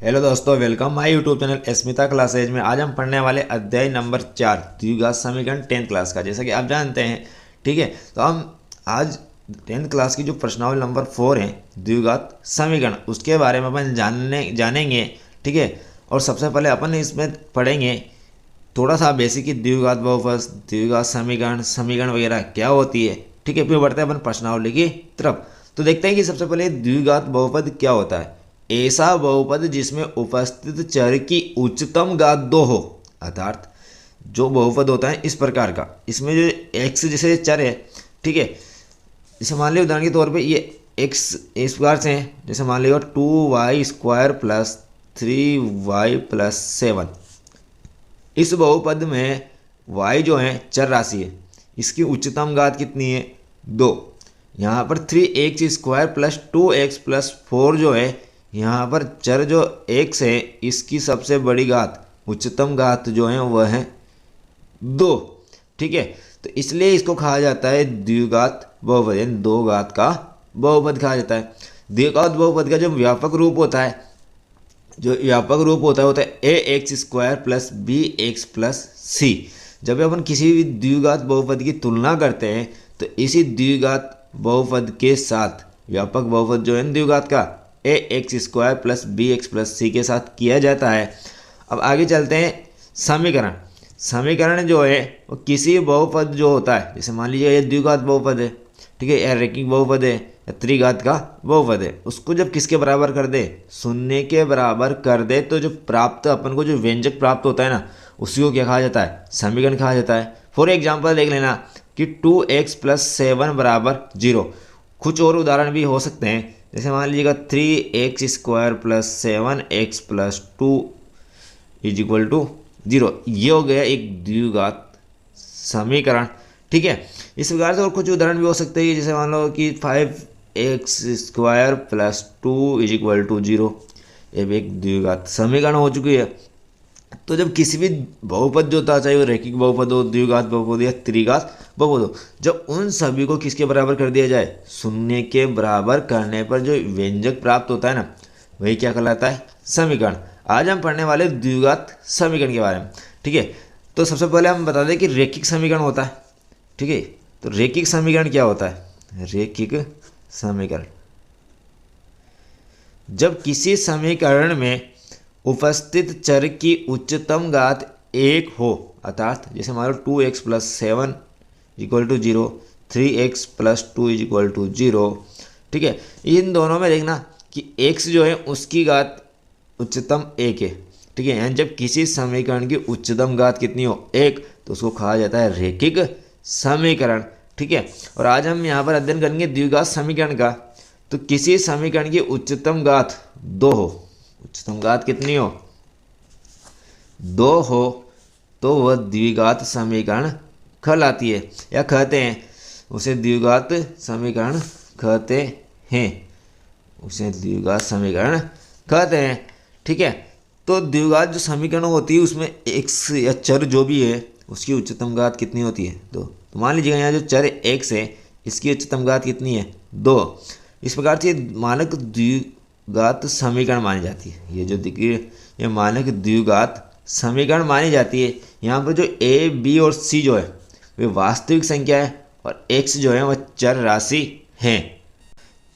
Hello दोस्तों, welcome my YouTube channel Smita classes में। आज हम पढ़ने वाले अध्याय नंबर 4 द्विघात समीकरण 10th क्लास का। जैसा कि आप जानते हैं, ठीक है, तो हम आज 10th क्लास की जो प्रश्नावली नंबर 4 है द्विघात समीकरण, उसके बारे में अपन जानेंगे। ठीक है, और सबसे पहले अपन इसमें पढ़ेंगे थोड़ा सा बेसिक की द्विघात बहुपद, द्विघात समीकरण, समीकरण वगैरह क्या होती है। ठीक है, फिर बढ़ते हैं अपन प्रश्नावली की तरफ। तो देखते हैं कि सबसे पहले द्विघात बहुपद क्या होता है। ऐसा बहुपद जिसमें उपस्थित चर की उच्चतम घात 2 हो, अर्थात जो बहुपद होता है इस प्रकार का, इसमें जो x जैसे चर है, ठीक है, जैसे मान लिया उदाहरण के तौर पे ये x इस प्रकार से है, जैसे मान लिया 2y² प्लस 3y प्लस 7। इस बहुपद में y जो है चर राशि है, इसकी उच्चतम घात कितनी है 2। यहाँ पर 3x² प्लस 2x प्लस 4 जो है, यहाँ पर चर जो x है इसकी सबसे बड़ी घात, उच्चतम घात जो है वह है 2। ठीक है, तो इसलिए इसको कहा जाता है द्विघात बहुपद, यानी 2 घात का बहुपद कहा जाता है। द्विघात बहुपद का जो व्यापक रूप होता है, होता है ax² plus bx plus c। जब अपन किसी भी द्विघात बहुपद की तुलना करते हैं तो इसी द्विघात बहुपद के साथ व्यापक बहुपद जो है द्विघात का ax² plus bx plus c के साथ किया जाता है। अब आगे चलते हैं। समीकरण, समीकरण जो है वो किसी बहुपद जो होता है, जैसे मान लीजिए ये द्विघात बहुपद है, ठीक है, या रैखिक बहुपद है, या त्रिघात का बहुपद है, उसको जब किसके बराबर कर दे, शून्य के बराबर कर दे, तो जो प्राप्त अपन को जो व्यंजक प्राप्त होता है ना, उसी को क्या कहा जाता है, समीकरण कहा जाता है। फॉर एग्जाम्पल देख लेना कि 2x प्लस 7 बराबर 0। कुछ और उदाहरण भी हो सकते हैं, जैसे मान लीजिएगा 3x² plus 7x plus 2 is equal to 0। ये हो गया एक द्विघात समीकरण। ठीक है, इस प्रकार से और कुछ उदाहरण भी हो सकते हैं, जैसे मान लो कि 5x² plus 2 is equal to 0। ये भी एक द्विघात समीकरण हो चुकी है। तो जब किसी भी बहुपद जो होता है, चाहे वो रैखिक बहुपद हो, द्विघात बहुपद या त्रिघात बहुपद हो, जब उन सभी को किसके बराबर कर दिया जाए, शून्य के बराबर करने पर जो व्यंजक प्राप्त होता है ना, वही क्या कहलाता है, समीकरण। आज हम पढ़ने वाले द्विघात समीकरण के बारे में। ठीक है, तो सबसे पहले हम बता दें कि रैखिक समीकरण होता है। ठीक है, तो रैखिक समीकरण क्या होता है। रैखिक समीकरण जब किसी समीकरण में उपस्थित चर की उच्चतम घात 1 हो, अर्थात जैसे मान लो 2x plus 7 equal to 0, 3x plus 2 is equal to 0। ठीक है, इन दोनों में देखना कि x जो है उसकी घात उच्चतम 1 है। ठीक है, यानी जब किसी समीकरण की उच्चतम घात कितनी हो 1, तो उसको कहा जाता है रैखिक समीकरण। ठीक है, और आज हम यहाँ पर अध्ययन करेंगे द्विघात समीकरण का। तो किसी समीकरण की उच्चतम घात 2 हो, उच्चतम घात कितनी हो 2 हो, तो वह द्विघात समीकरण कहलाती है, या कहते हैं उसे द्विघात समीकरण कहते हैं, उसे द्विघात समीकरण कहते हैं। ठीक है, तो द्विघात जो समीकरण होती है उसमें x या चर जो भी है उसकी उच्चतम घात कितनी होती है 2। तो मान लीजिएगा यहाँ जो चर x है इसकी उच्चतम घात कितनी है 2। इस प्रकार से मानक द्विघात समीकरण मानी जाती है। ये जो देखिए ये मानक द्विघात समीकरण मानी जाती है। यहाँ पर जो a, b और c जो है वे वास्तविक संख्या है, और x जो है वह चर राशि है।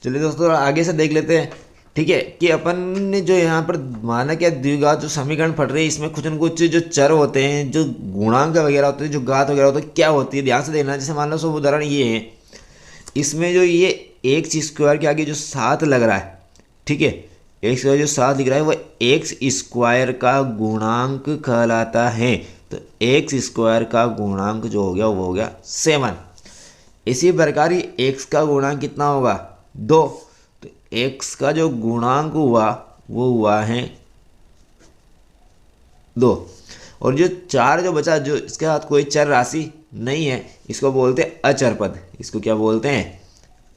चलिए दोस्तों आगे से देख लेते हैं। ठीक है, कि अपन ने जो यहाँ पर मानक या द्विघात जो समीकरण पढ़ रहे हैं, इसमें कुछ न कुछ जो चर होते हैं, जो गुणांक वगैरह होते हैं, जो घात वगैरह होते हैं, क्या होती है ध्यान से देखना। जैसे मान लो सब उदाहरण ये है, इसमें जो ये x² के आगे जो 7 लग रहा है, ठीक है, x² जो 7 लिख रहा है वह x² का गुणांक कहलाता है। तो x² का गुणांक जो हो गया वो हो गया 7। इसी प्रकार ही x का गुणांक कितना होगा 2। तो x का जो गुणांक हुआ वो हुआ है 2। और जो 4 जो बचा, जो इसके साथ कोई चर राशि नहीं है, इसको बोलते हैं अचर पद। इसको क्या बोलते हैं,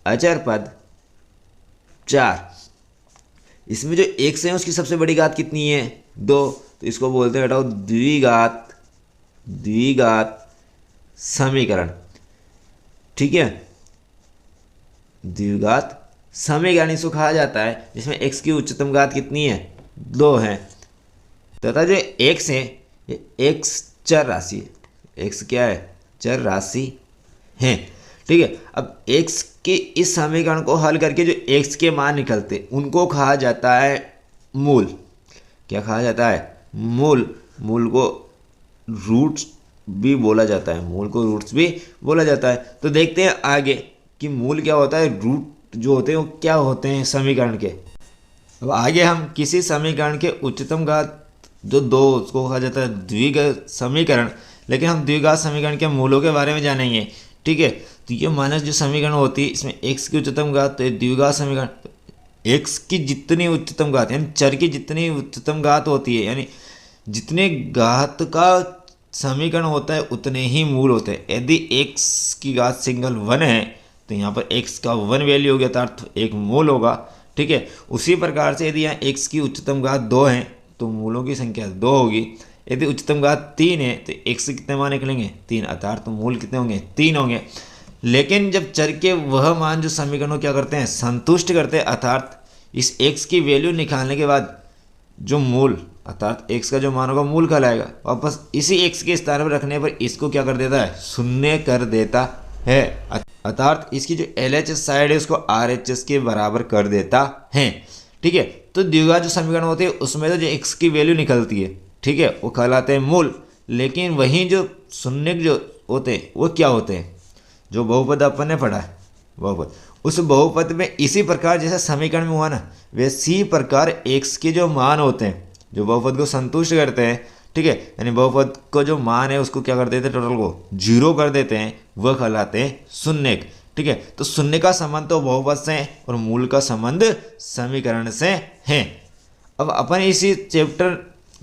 अचर पद 4। इसमें जो x है उसकी सबसे बड़ी घात कितनी है 2, तो इसको बोलते हैं बेटा द्विघात समीकरण। ठीक है, द्विघात समीकरण इसको कहा जाता है जिसमें x की उच्चतम घात कितनी है 2 हैं तथा जो x है ये x चर राशि है। x क्या है? चर राशि है। ठीक है, अब x के इस समीकरण को हल करके जो x के मान निकलते उनको कहा जाता है मूल। क्या कहा जाता है? मूल। मूल को रूट्स भी बोला जाता है, मूल को रूट्स भी बोला जाता है। तो देखते हैं आगे कि मूल क्या होता है, रूट जो होते हैं वो क्या होते हैं समीकरण के। अब आगे हम किसी समीकरण के उच्चतम घात जो 2 उसको कहा जाता है द्विघात समीकरण, लेकिन हम द्विघात समीकरण के मूलों के बारे में जानेंगे। ठीक है, तो ये माइनस जो समीकरण होती है इसमें x की उच्चतम घात, तो द्विघात समीकरण x की जितनी उच्चतम घात यानी चर की जितनी उच्चतम घात होती है, यानी जितने घात का समीकरण होता है उतने ही मूल होते हैं। यदि x की घात सिंगल 1 है तो यहाँ पर x का 1 वैल्यू हो गया तो अर्थ एक मूल होगा। ठीक है, उसी प्रकार से यदि यहाँ x की उच्चतम घात 2 है तो मूलों की संख्या 2 होगी। यदि उच्चतम घात 3 है तो x से कितने मान निकलेंगे? 3, अर्थात तो मूल कितने होंगे? 3 होंगे। लेकिन जब चर के वह मान जो समीकरणों क्या करते हैं संतुष्ट करते हैं, अर्थात इस x की वैल्यू निकालने के बाद जो मूल अर्थात x का जो मान होगा मूल कहलाएगा। वापस इसी x के स्थान पर रखने पर इसको क्या कर देता है? शून्य कर देता है, अर्थात इसकी जो LHS साइड है उसको RHS के बराबर कर देता है। ठीक है, तो द्विघात जो समीकरण होते हैं उसमें तो जो x की वैल्यू निकलती है, ठीक है, वो कहलाते हैं मूल। लेकिन वहीं जो शून्य जो होते हैं वो क्या होते हैं? जो बहुपद अपन ने पढ़ा है बहुपद, उस बहुपद में इसी प्रकार जैसे समीकरण में हुआ ना वैसी प्रकार x के जो मान होते हैं जो बहुपद को संतुष्ट करते हैं, ठीक है, यानी बहुपद को जो मान है उसको क्या कर देते हैं? टोटल को 0 कर देते हैं, वह कहलाते हैं शून्य। ठीक है, तो शून्य का संबंध तो बहुपद से है और मूल का संबंध समीकरण से है। अब अपन इसी चैप्टर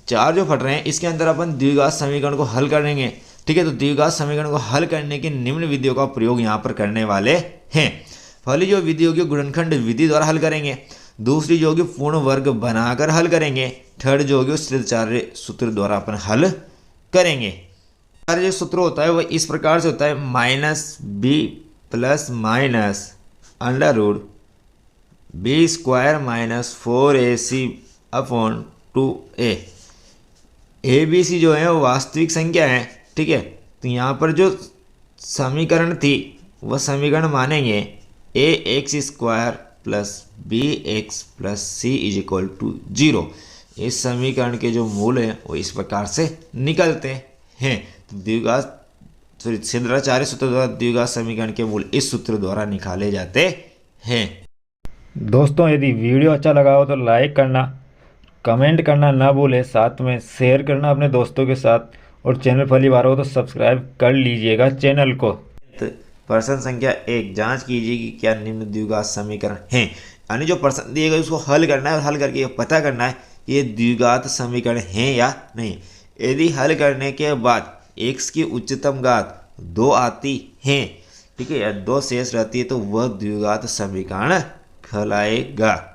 4 जो पढ़ रहे हैं इसके अंदर अपन द्विघात समीकरण को हल करेंगे। ठीक है, तो द्विघात समीकरण को हल करने की निम्न विधियों का प्रयोग यहाँ पर करने वाले हैं। पहली जो विधि होगी गुणनखंड विधि द्वारा हल करेंगे, दूसरी जो होगी पूर्ण वर्ग बनाकर हल करेंगे, थर्ड जो होगी श्रीचार्य सूत्र द्वारा अपन हल करेंगे। जो सूत्र होता है वह इस प्रकार से होता है -b plus minus under root b square minus 4ac upon 2a। A B C जो है वो वास्तविक संख्या है। ठीक है, तो यहाँ पर जो समीकरण थी वह समीकरण मानेंगे a x square plus b x plus c is equal to 0। इस समीकरण के जो मूल हैं वो इस प्रकार से निकलते हैं। तो द्विघात सिद्धाचार्य सूत्र द्वारा द्विघात समीकरण के मूल इस सूत्र द्वारा निकाले जाते हैं। दोस्तों, यदि वीडियो अच्छा लगा हो तो लाइक करना, कमेंट करना ना भूलें, साथ में शेयर करना अपने दोस्तों के साथ, और चैनल पहली बार हो तो सब्सक्राइब कर लीजिएगा चैनल को। प्रश्न संख्या 1, जांच कीजिए कि क्या निम्न द्विघात समीकरण हैं। यानी जो प्रश्न दिए गए उसको हल करना है और हल करके पता करना है ये द्विघात समीकरण हैं या नहीं। यदि हल करने के बाद x की उच्चतम घात 2 आती है, ठीक है, या 2 शेष रहती है तो वह द्विघात समीकरण कहलाएगा।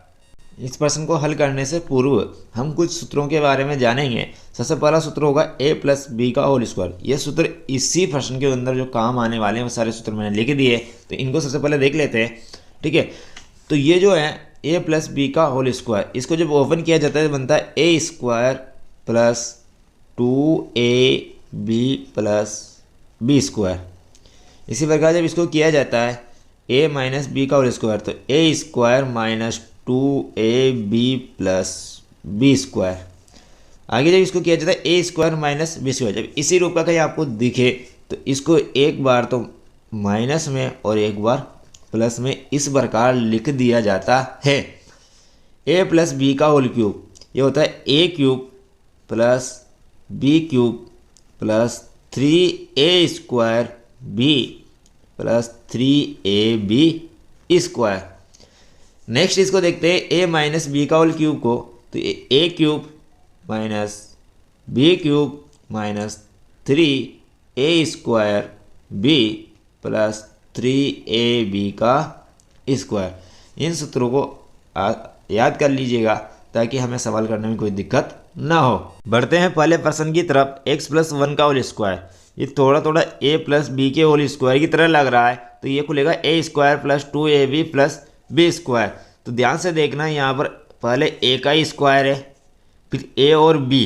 इस प्रश्न को हल करने से पूर्व हम कुछ सूत्रों के बारे में जानेंगे। सबसे पहला सूत्र होगा a प्लस बी का होल स्क्वायर। यह सूत्र इसी प्रश्न के अंदर जो काम आने वाले हैं वो सारे सूत्र मैंने लिख दिए, तो इनको सबसे पहले देख लेते हैं। ठीक है, तो ये जो है a प्लस बी का होल स्क्वायर, इसको जब ओपन किया जाता है तो बनता है a square plus 2ab plus B square. इसी प्रकार जब इसको किया जाता है a माइनस बी का होल स्क्वायर तो a square minus 2ab plus B square. आगे जब इसको किया जाता है a square minus B square, जब इसी रूप का कहीं आपको दिखे तो इसको एक बार तो माइनस में और एक बार प्लस में इस प्रकार लिख दिया जाता है। a प्लस बी का होल क्यूब, ये होता है a cube plus B cube plus 3a square b plus 3ab square. Next इसको देखते हैं a माइनस बी का होल क्यूब को, तो a cube minus B cube minus 3a square b plus 3ab का स्क्वायर। इन सूत्रों को याद कर लीजिएगा ताकि हमें सवाल करने में कोई दिक्कत ना हो। बढ़ते हैं पहले प्रश्न की तरफ। x प्लस 1 का होल स्क्वायर, ये थोड़ा थोड़ा a प्लस बी के होल स्क्वायर की तरह लग रहा है, तो ये खुलेगा a square plus 2ab plus B square. तो ध्यान से देखना, यहाँ पर पहले a का स्क्वायर है, फिर ए और बी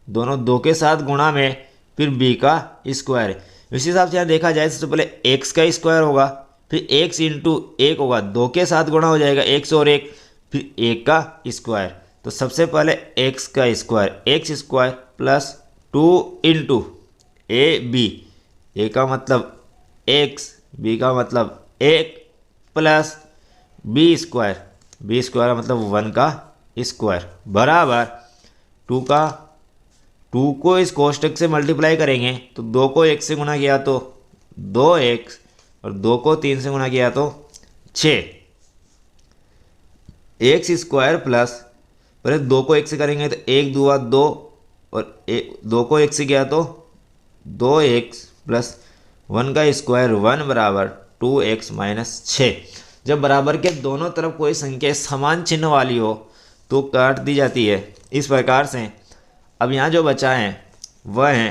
दोनों 2 के साथ गुणा में फिर बी का स्क्वायर है। इसी हिसाब से यहाँ देखा जाए सबसे पहले एक्स का स्क्वायर होगा, फिर एक्स इंटू एक होगा, 2 के साथ गुणा हो जाएगा एक्स और एक, फिर एक का स्क्वायर। तो सबसे पहले एक्स का square, x square plus 2 into a b, a का मतलब एक्स, बी का मतलब एक, plus B square, b square मतलब 1 का स्क्वायर बराबर 2 को इस कोष्टक से मल्टीप्लाई करेंगे तो 2 को 1 से गुणा किया तो 2x और 2 को 3 से गुणा किया तो 6 एक्स स्क्वायर प्लस, पहले 2 को 1 से करेंगे तो 1 दूआ 2 और 2 को 1 से किया तो 2x प्लस 1 का स्क्वायर 1 बराबर 2x माइनस 6। जब बराबर के दोनों तरफ कोई संख्या समान चिन्ह वाली हो तो काट दी जाती है इस प्रकार से। अब यहाँ जो बचा है वह है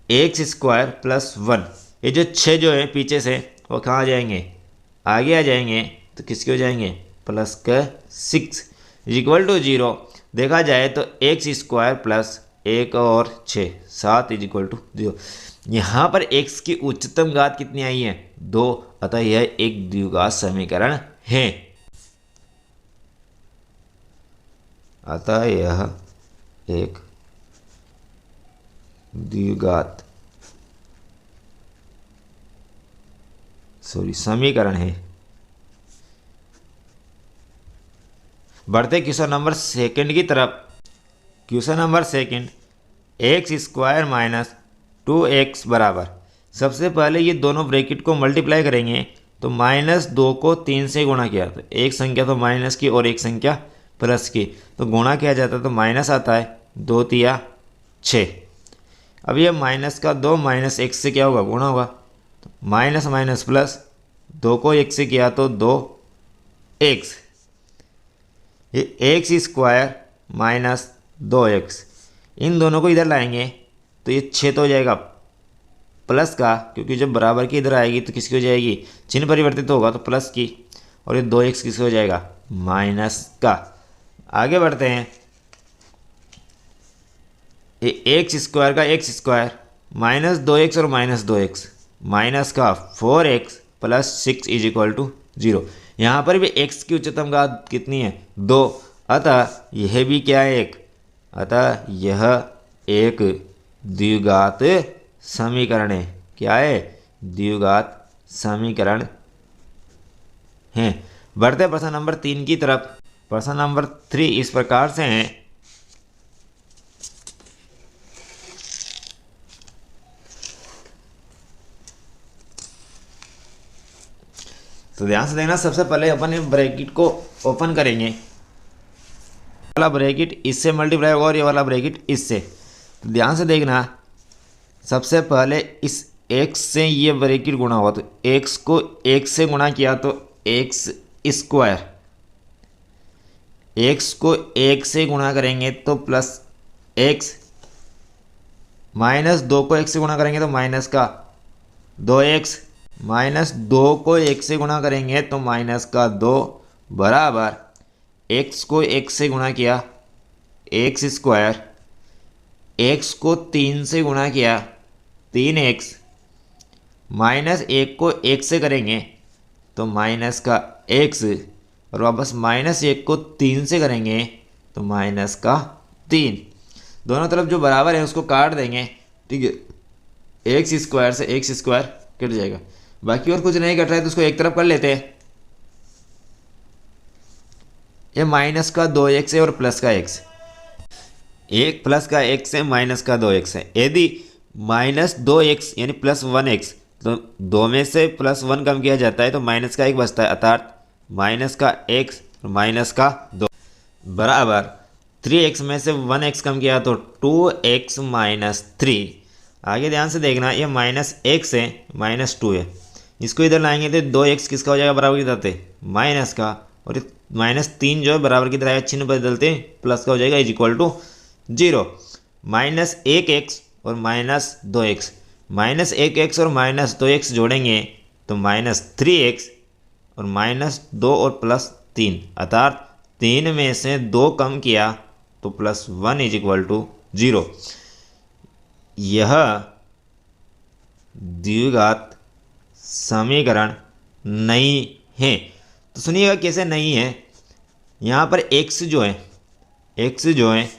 एक्स स्क्वायर प्लस 1, ये जो 6 जो है पीछे से वो कहाँ आ जाएंगे, आगे आ जाएंगे, तो किसके हो जाएंगे प्लस का 6 इक्वल टू 0। देखा जाए तो एक्स स्क्वायर प्लस 1 और 6 7 इक्वल टू 0। यहाँ पर x की उच्चतम घात कितनी आई है 2, अतः यह एक द्विघात समीकरण है। अतः यह एक द्विघात समीकरण है। बढ़ते क्वेश्चन नंबर सेकंड की तरफ। Question number second, x square minus 2x बराबर, सबसे पहले ये दोनों ब्रैकेट को मल्टीप्लाई करेंगे तो -2 को 3 से गुणा किया तो एक संख्या तो माइनस की और एक संख्या प्लस की, तो गुणा किया जाता है तो माइनस आता है, 2 तिया 6। अब ये माइनस का 2 माइनस x से क्या होगा गुणा होगा, तो माइनस माइनस प्लस, 2 को 1 से किया तो 2x, ये एक्स स्क्वायर माइनस 2x, इन दोनों को इधर लाएंगे तो ये 6 तो हो जाएगा प्लस का, क्योंकि जब बराबर की इधर आएगी तो किसकी हो जाएगी, चिन्ह परिवर्तित होगा तो प्लस की, और ये 2x किसकी हो जाएगा माइनस का। आगे बढ़ते हैं, ये एक्स स्क्वायर का एक्स स्क्वायर माइनस 2x और माइनस 2x, माइनस का 4x plus 6 is equal to 0। यहाँ पर भी x की उच्चतम घात कितनी है 2, अतः यह भी क्या है एक, अतः यह एक द्विघात समीकरण है। क्या है, द्विघात समीकरण है। बढ़ते प्रश्न नंबर 3 की तरफ। प्रश्न नंबर 3 इस प्रकार से है, तो ध्यान से देखना। सबसे पहले अपन ब्रैकेट को ओपन करेंगे, वाला ब्रैकेट इससे मल्टीप्लाई होगा और ये वाला ब्रैकेट इससे, तो ध्यान से देखना। सबसे पहले इस x से ये ब्रैकेट गुणा हुआ तो x को 1 से गुणा किया तो x स्क्वायर, x को 1 से गुणा करेंगे तो प्लस x, माइनस 2 को 1 से गुणा करेंगे तो माइनस का 2x, माइनस 2 को 1 से गुणा करेंगे तो माइनस का 2 बराबर x को 1 से गुणा किया x स्क्वायर, x को 3 से गुणा किया 3x, माइनस 1 को 1 से करेंगे तो माइनस का x, और वापस माइनस 1 को 3 से करेंगे तो माइनस का 3। दोनों तरफ जो बराबर है उसको काट देंगे, ठीक है। एक्स स्क्वायर से एक्स स्क्वायर कट जाएगा, बाकी और कुछ नहीं कट रहा है तो उसको एक तरफ कर लेते हैं। ये माइनस का 2x है और प्लस का x, एक प्लस का x है माइनस का 2x है। यदि माइनस 2x यानी प्लस 1x, तो 2 में से प्लस 1 कम किया जाता है तो माइनस का 1 बचता है, अर्थात माइनस का x और माइनस का 2 बराबर 3x में से 1x कम किया तो 2x माइनस 3। आगे ध्यान से देखना, ये माइनस x है माइनस 2 है, इसको इधर लाएंगे तो 2x किसका हो जाएगा बराबर की तरफ माइनस का, और माइनस 3 जो है बराबर की तरह आएगा, चिन्ह बदलते प्लस का हो जाएगा is equal to 0। Minus 1x और माइनस 2x, माइनस 1x और माइनस 2x जोड़ेंगे तो माइनस 3x और माइनस 2 और प्लस 3, अर्थात 3 में से 2 कम किया तो +1 इज इक्वल टू 0। यह द्विघात समीकरण नहीं है। तो सुनिएगा कैसे नहीं है। यहाँ पर x जो है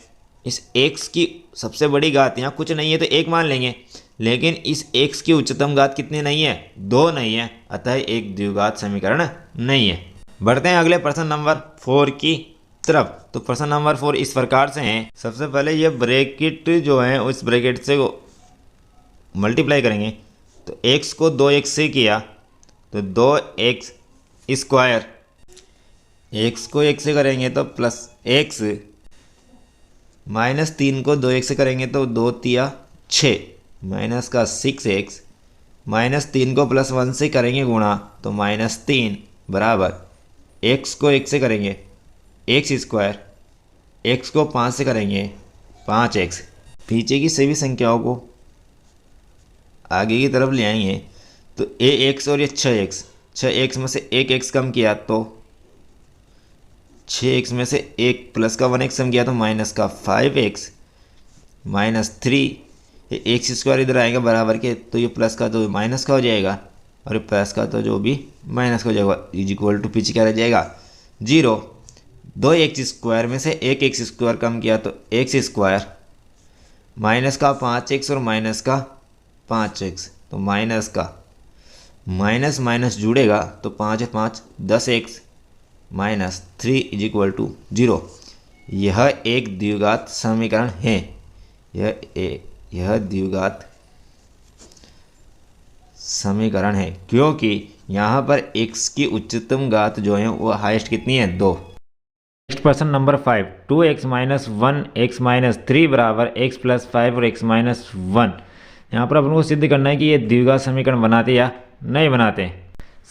इस x की सबसे बड़ी घात यहाँ कुछ नहीं है तो 1 मान लेंगे, लेकिन इस x की उच्चतम घात कितनी नहीं है, 2 नहीं है, अतः एक द्विघात समीकरण नहीं है। बढ़ते हैं अगले प्रश्न नंबर 4 की तरफ। तो प्रश्न नंबर 4 इस प्रकार से है। सबसे पहले ये ब्रैकेट जो है उस ब्रैकेट से मल्टीप्लाई करेंगे। तो x को 2x से किया तो 2x स्क्वायर, x को 1 से करेंगे तो +x, -3 को 2x से करेंगे तो 2 तिया 6, माइनस का 6x, -3 को +1 से करेंगे गुणा तो -3 बराबर x को 1 से करेंगे x स्क्वायर, x को 5 से करेंगे 5x। पीछे की सभी संख्याओं को आगे की तरफ ले आएंगे तो ax और ये 6x में से 1x कम किया तो 6x में से 1 प्लस का 1x कम किया तो माइनस का 5x, -3, ये x स्क्वायर इधर आएगा बराबर के, तो ये प्लस का तो माइनस का हो जाएगा और ये प्लस का तो जो भी माइनस का हो जाएगा, इज इक्वल टू पीछे क्या रह जाएगा 0। 2x स्क्वायर में से 1x स्क्वायर कम किया तो x स्क्वायर, माइनस का 5x और माइनस का 5x, तो माइनस का माइनस माइनस जुड़ेगा तो 5 है 5 10x, -3 इज इक्वल टू 0। यह एक द्विघात समीकरण है। यह द्विघात समीकरण है क्योंकि यहाँ पर x की उच्चतम घात जो है वो हाईएस्ट कितनी है 2। नेक्स्ट प्रश्न नंबर 5, 2x - 1 x - 3 बराबर x + 5 और x - 1। यहाँ पर अपन को सिद्ध करना है कि ये द्विघात समीकरण बनाते या नहीं बनाते।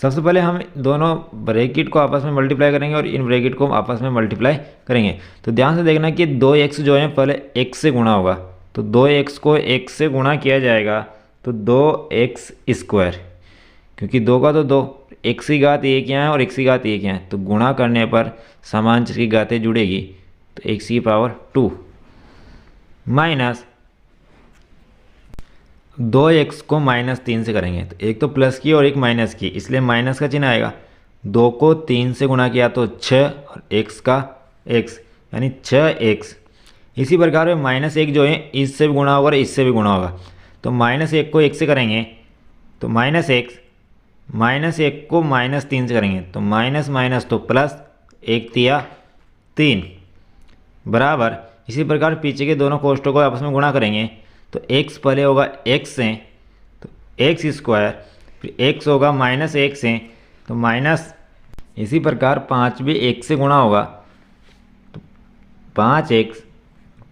सबसे पहले हम दोनों ब्रैकेट को आपस में मल्टीप्लाई करेंगे और इन ब्रैकेट को आपस में मल्टीप्लाई करेंगे। तो ध्यान से देखना कि 2x जो है पहले x से गुणा होगा, तो 2x को x से गुणा किया जाएगा तो 2x स्क्वायर, क्योंकि 2 का तो 2, x की घात 1 यहाँ है और x की घात 1 यहाँ है, तो गुणा करने पर समान चीज़ की घातें जुड़ेगी तो x की पावर 2 माइनस 2x को -3 से करेंगे तो एक तो प्लस की और एक माइनस की, इसलिए माइनस का चिन्ह आएगा। 2 को 3 से गुणा किया तो 6 और x का x यानी 6x। इसी प्रकार में -1 जो है इससे भी गुणा होगा और इससे भी गुणा होगा, तो -1 को 1 से करेंगे तो -1, -1 को -3 से करेंगे तो माइनस माइनस तो प्लस, 1 तिया 3 बराबर। इसी प्रकार पीछे के दोनों कोष्ठों को आपस में गुणा करेंगे तो x पहले होगा x से तो x स्क्वायर, फिर x होगा -1 से तो माइनस, इसी प्रकार 5 भी 1 से गुणा होगा तो 5x,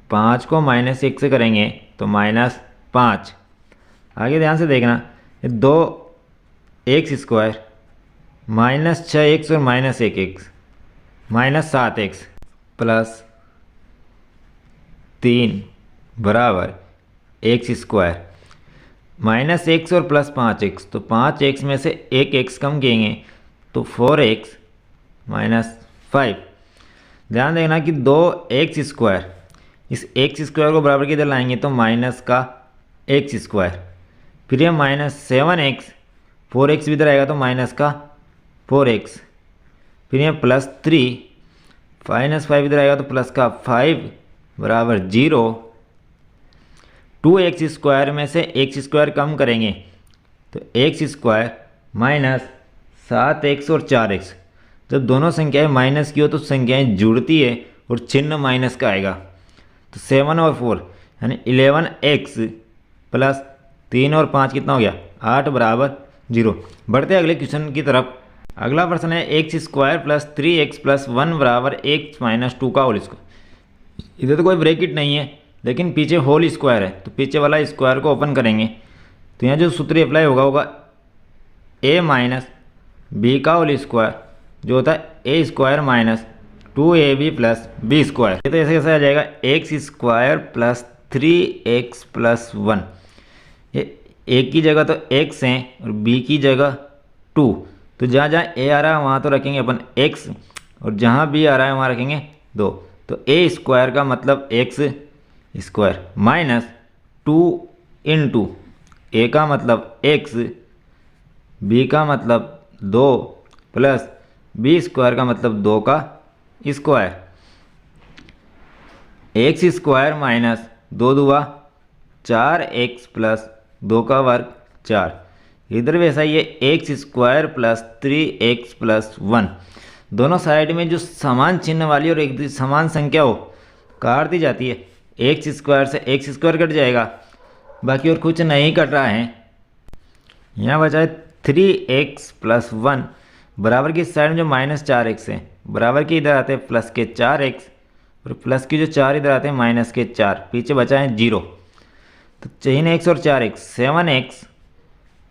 5 को -1 से करेंगे तो -5। आगे ध्यान से देखना, 2x स्क्वायर -6x और -1x -7x प्लस 3 बराबर x स्क्वायर, -x और प्लस 5x, तो 5x में से 1x कम किएंगे तो 4x -5। ध्यान देना कि 2x स्क्वायर, इस x स्क्वायर को बराबर किधर लाएंगे तो माइनस का x स्क्वायर, फिर यह -7x, 4x भी इधर आएगा तो माइनस का 4x, फिर यह +3, -5 इधर आएगा तो प्लस का 5 बराबर 0। 2x स्क्वायर में से x स्क्वायर कम करेंगे तो x स्क्वायर -7x और 4x। जब दोनों संख्याएं माइनस की हो तो संख्याएं जुड़ती है और चिन्ह माइनस का आएगा, तो 7 और 4 यानी 11x प्लस 3 और 5 कितना हो गया 8 बराबर 0। बढ़ते हैं अगले क्वेश्चन की तरफ। अगला प्रश्न है x square plus 3x plus 1 बराबर x - 2 का होल स्क्वायर। इधर तो कोई ब्रैकेट नहीं है लेकिन पीछे होल स्क्वायर है, तो पीछे वाला स्क्वायर को ओपन करेंगे तो यहाँ जो सूत्र अप्लाई होगा a माइनस बी का होल स्क्वायर जो होता है a square minus 2ab plus B square. ये तो ऐसे कैसे आ जाएगा x square plus 3x plus 1। ये a की जगह तो x है और b की जगह 2, तो जहाँ जहाँ a आ रहा है वहाँ तो रखेंगे अपन x और जहाँ b आ रहा है वहाँ रखेंगे 2। तो ए स्क्वायर का मतलब एक्स स्क्वायर माइनस 2 इंटू ए का मतलब एक्स, बी का मतलब 2 प्लस बी स्क्वायर का मतलब 2 का स्क्वायर, एक्स स्क्वायर माइनस 2 दूआ 4x प्लस 2 का वर्ग 4। इधर वैसा ही है x square plus 3x plus 1। दोनों साइड में जो समान चिन्ह वाली और एक समान संख्या हो काट दी जाती है। एक्स स्क्वायर से एक्स स्क्वायर कट जाएगा, बाकी और कुछ नहीं कट रहा है। यहाँ बचा है 3x प्लस 1 बराबर की साइड में जो माइनस 4x है, बराबर के इधर आते हैं प्लस के 4x और प्लस की जो 4 इधर आते हैं माइनस के 4, पीछे बचा है 0। तो 3x और 4x 7x,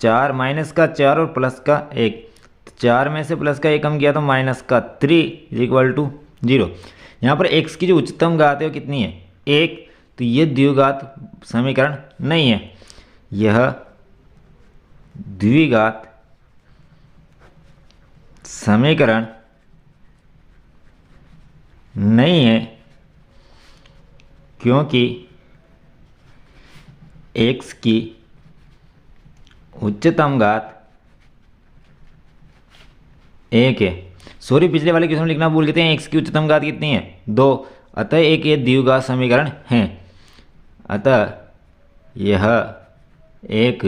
4 माइनस का 4 और प्लस का 1, तो 4 में से प्लस का 1 कम किया तो माइनस का 3 इक्वल टू 0। यहाँ पर x की जो उच्चतम घात है वो कितनी है 1, तो ये द्विघात समीकरण नहीं है, यह द्विघात समीकरण नहीं है, क्योंकि x की उच्चतम घात 1 है। सॉरी, पिछले वाले क्वेश्चन में लिखना भूल गए थे, x की उच्चतम घात कितनी है 2, अतः एक ये द्विघात समीकरण है, अतः यह एक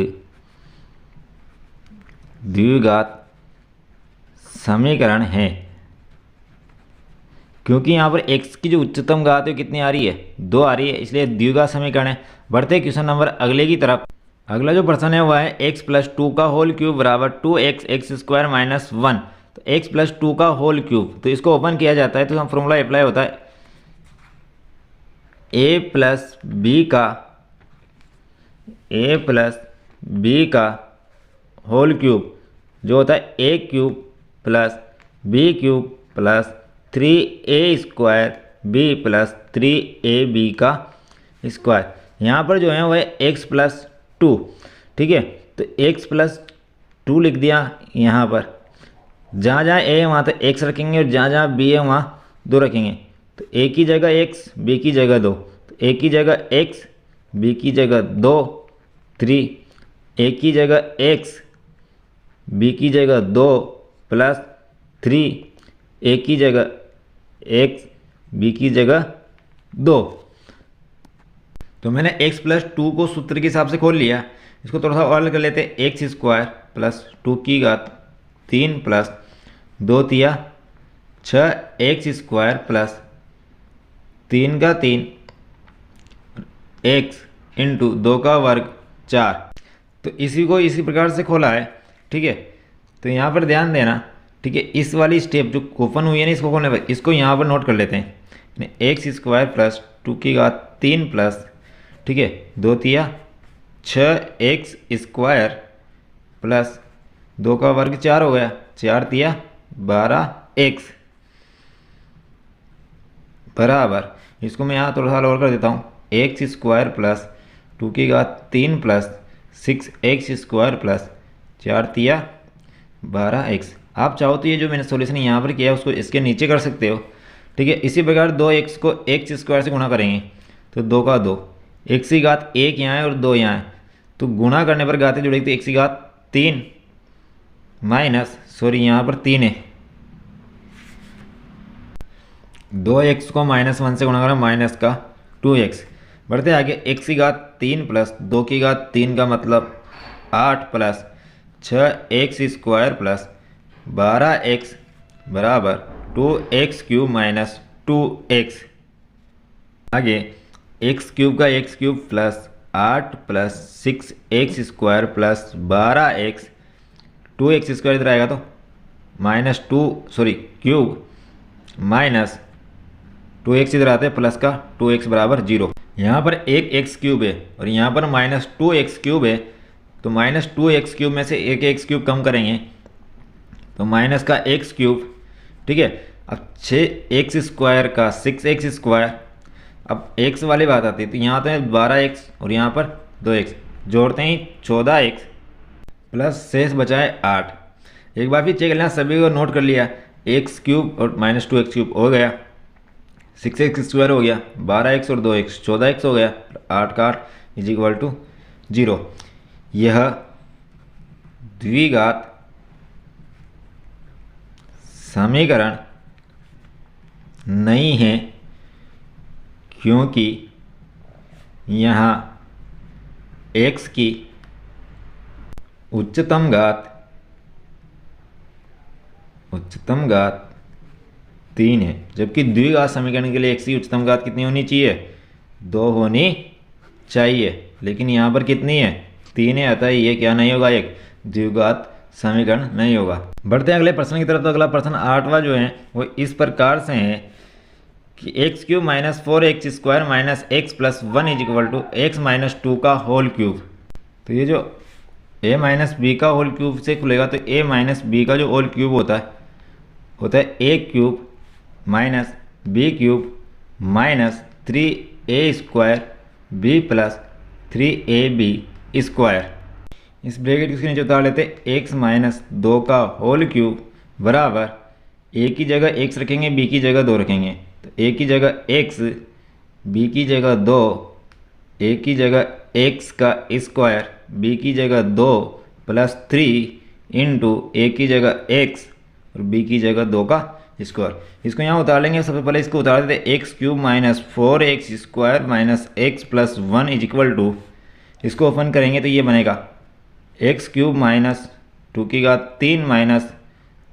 द्विघात समीकरण है, क्योंकि यहाँ पर x की जो उच्चतम घात है कितनी आ रही है 2 आ रही है, इसलिए द्विघात समीकरण है। बढ़ते क्वेश्चन नंबर अगले की तरफ। अगला जो प्रश्न है वह है x प्लस 2 का होल क्यूब बराबर 2x एक्स स्क्वायर माइनस 1। तो x प्लस 2 का होल क्यूब, तो इसको ओपन किया जाता है तो हम फॉर्मूला अप्लाई होता है a प्लस बी का होल क्यूब जो होता है a cube plus b cube plus 3a square b plus 3ab का स्क्वायर। यहाँ पर जो है वह x प्लस 2, ठीक है, तो x प्लस 2 लिख दिया। यहाँ पर जहाँ जहाँ a है वहाँ तो x रखेंगे और जहाँ जहाँ b है वहाँ 2 रखेंगे, तो a की जगह x, b की जगह 2, तो a की जगह x, b की जगह 2 3, a की जगह x, b की जगह 2 प्लस 3, a की जगह x, b की जगह 2। तो मैंने x प्लस 2 को सूत्र के हिसाब से खोल लिया, इसको थोड़ा सा और कर लेते हैं। एक्स स्क्वायर प्लस 2 की घात 3 प्लस 2 तिया 6 एक्स स्क्वायर प्लस 3 का 3 एक्स इंटू 2 का वर्ग 4। तो इसी को इसी प्रकार से खोला है, ठीक है। तो यहाँ पर ध्यान देना, ठीक है, इस वाली स्टेप जो ओपन हुई है ना इसको खोलने पर, इसको यहाँ पर नोट कर लेते हैं। एक्स स्क्वायर प्लस 2 की घात 3 प्लस, ठीक है, 2 तिया 6 एक्स स्क्वायर प्लस 2 का वर्ग 4 हो गया, 4 तिया 12 एक्स बराबर, इसको मैं यहाँ थोड़ा सा और कर देता हूँ, एक्स स्क्वायर प्लस 2 की घात 3 प्लस 6 एक्स स्क्वायर प्लस 4 तिया 12 एक्स। आप चाहो तो ये जो मैंने सॉल्यूशन यहाँ पर किया है उसको इसके नीचे कर सकते हो, ठीक है। इसी प्रकार 2x को एक्स स्क्वायर से गुणा करेंगे तो 2 का 2, एक्स की घात 1 यहाँ है और 2 यहाँ है, तो गुणा करने पर घातें जुड़ेगी तो एक्स की घात 3 माइनस, सॉरी यहाँ पर 3 है, 2x को -1 से गुणा करा माइनस का 2x। बढ़ते आगे, एक्स की घात 3 प्लस 2 की घात 3 का मतलब 8 plus 6 x square plus 12 x बराबर 2x क्यूब माइनस 2x। आगे एक्स क्यूब का x cube plus 8 plus 6 x square plus 12 x, 2x square इधर आएगा तो -2 क्यूब माइनस 2x इधर आते हैं प्लस का 2x बराबर 0। यहाँ पर एक एक्स क्यूब है और यहाँ पर -2x क्यूब है, तो -2x क्यूब में से एक एक्स क्यूब कम करेंगे तो माइनस का एक्स क्यूब, ठीक है। अब 6x स्क्वायर का 6x स्क्वायर, अब x वाली बात आती है तो यहाँ तो है 12x और यहाँ पर 2x, जोड़ते ही 14x प्लस शेष बचा है 8। एक बार फिर चेक लेना, सभी को नोट कर लिया, एक्स क्यूब और -2x क्यूब हो गया, 6x² हो गया, 12x और 2x 14x हो गया, 8 का 8 इज इक्वल टू 0। यह द्विघात समीकरण नहीं है क्योंकि यहाँ x की उच्चतम घात 3 है, जबकि द्विघात समीकरण के लिए x की उच्चतम घात कितनी होनी चाहिए? 2 होनी चाहिए, लेकिन यहाँ पर कितनी है? 3 है, अतः ये क्या नहीं होगा? एक द्विघात समीकरण नहीं होगा। बढ़ते हैं अगले प्रश्न की तरफ। तो अगला प्रश्न 8वां जो है वो इस प्रकार से है कि x³ - 4x² - x + 1 is equal to x - 2 का होल क्यूब। तो ये जो a - b का होल क्यूब से खुलेगा तो a - b का जो होल क्यूब होता है a³ - b³ - 3a² b + 3ab²। इस ब्रैकेट के नीचे उतार लेते x - 2 का होल क्यूब बराबर a की जगह x रखेंगे, b की जगह 2 रखेंगे। तो a की जगह x, b की जगह 2, a की जगह x का स्क्वायर, b की जगह 2 + 3 इंटू a की जगह x और b की जगह 2 का स्क्वायर। इसको यहाँ उतार लेंगे। सबसे पहले इसको उतार देते x³ - 4x² - x + 1 is equal to, इसको ओपन करेंगे तो ये बनेगा x³ - 2 की घात 3 -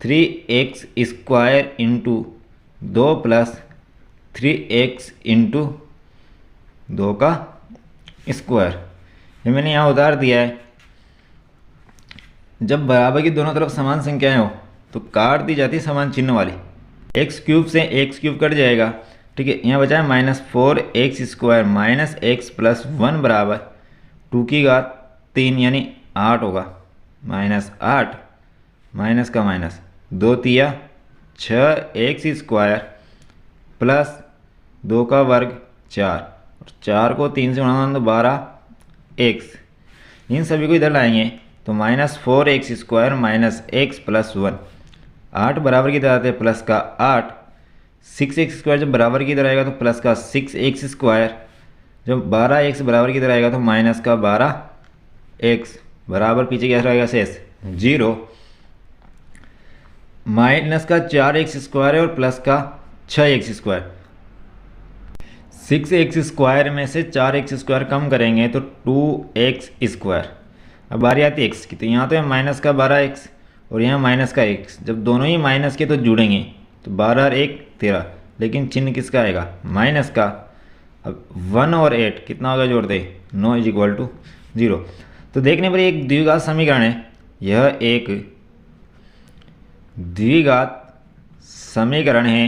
3x² इंटू 2 + 3x इंटू 2 का स्क्वायर। ये मैंने यहाँ उतार दिया है। जब बराबर की दोनों तरफ समान संख्याएं हो तो काट दी जाती है समान चिन्ह वाली। x³ से x³ कट जाएगा, ठीक है। यहाँ बचा है -4x² - x + 1 बराबर 2 की घात 3 यानी 8 होगा, -8 माइनस का माइनस 2 तिया 6x² प्लस 2 का वर्ग 4 और 4 को 3 से गुणा तो 12x। इन सभी को इधर लाएंगे तो -4x² - x + 1, 8 बराबर की तरह आते हैं प्लस का 8, 6x² जब बराबर की तरह आएगा तो प्लस का 6x², जब 12x बराबर की तरह आएगा तो माइनस का 12x बराबर पीछे क्या रहेगा शेष 0, माइनस का 4x² और प्लस का 6x²। 6x² में से 4x² कम करेंगे तो 2x²। अब बारी आती है x की, तो यहाँ तो है माइनस का 12x और यहाँ माइनस का x। जब दोनों ही माइनस के तो जुड़ेंगे तो 12 और 1 13, लेकिन चिन्ह किसका आएगा? माइनस का। अब 1 और 8 कितना होगा जोड़ दे? 9 इज इक्वल टू 0। तो देखने पर एक द्विघात समीकरण है। यह एक द्विघात समीकरण है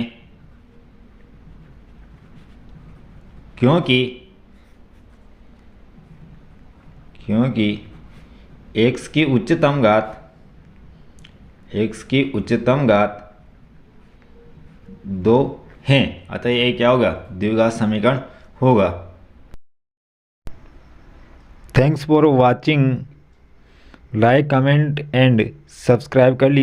क्योंकि x की उच्चतम घात 2 है, अतः ये क्या होगा? द्विघात समीकरण होगा। Thanks for watching. Like, comment and subscribe कर लीजिए।